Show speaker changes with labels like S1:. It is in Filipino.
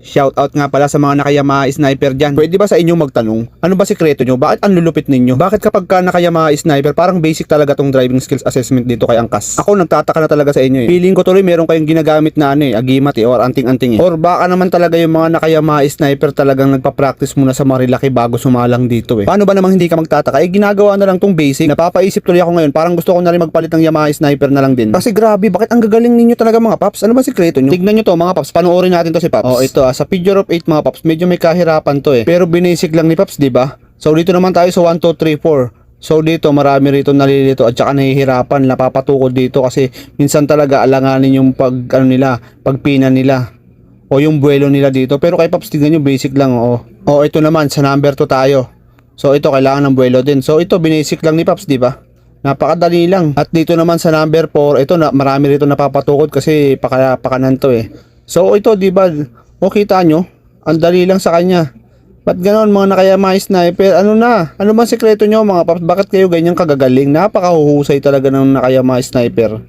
S1: Shout out nga pala sa mga Nakayamaha sniper dyan. Pwede ba sa inyo magtanong? Ano ba sikreto nyo? Bakit ang lulupit ninyo? Bakit kapag ka Nakayamaha sniper parang basic talaga tong driving skills assessment dito kay Angkas? Ako nagtataka na talaga sa inyo eh. Feeling ko tuloy meron kayong ginagamit na agimat or anting-anting Or baka naman talaga yung mga Nakayamaha sniper talagang nagpa-practice muna sa Marilaki bago sumalang dito eh. Paano ba namang hindi ka magtataka? Ginagawa na lang tong basic. Napapaisip tuloy ako ngayon. Parang gusto ko na rin magpalit ng Yamaha sniper na lang din. Kasi grabe, bakit ang gagaling ninyo talaga mga paps? Ano ba sikreto nyo? Tignan nyo to mga paps. Panoorin natin to si Paps. Oh, ito sa figure of 8 mga paps, medyo may kahirapan to eh. Pero binasic lang ni Paps, di ba? So dito naman tayo sa 1, 2, 3, 4. So dito marami rito nalilito at saka nahihirapan, napapatukod dito kasi minsan talaga alanganin yung pagpina nila o yung buwelo nila dito. Pero kay Paps tignan nyo, basic lang oh. Oh, ito naman sa number 2 tayo. So ito kailangan ng buwelo din. So ito binasic lang ni Paps, di ba? Napakadali lang. At dito naman sa number 4, ito na marami rito napapatukod kasi pakanan to eh. So ito, di ba? O kita nyo, ang dali lang sa kanya. Ba't ganoon mga Nakayamaha sniper? Ano bang sekreto nyo mga paps? Bakit kayo ganyang kagagaling? Napakahuhusay talaga ng Nakayamaha sniper.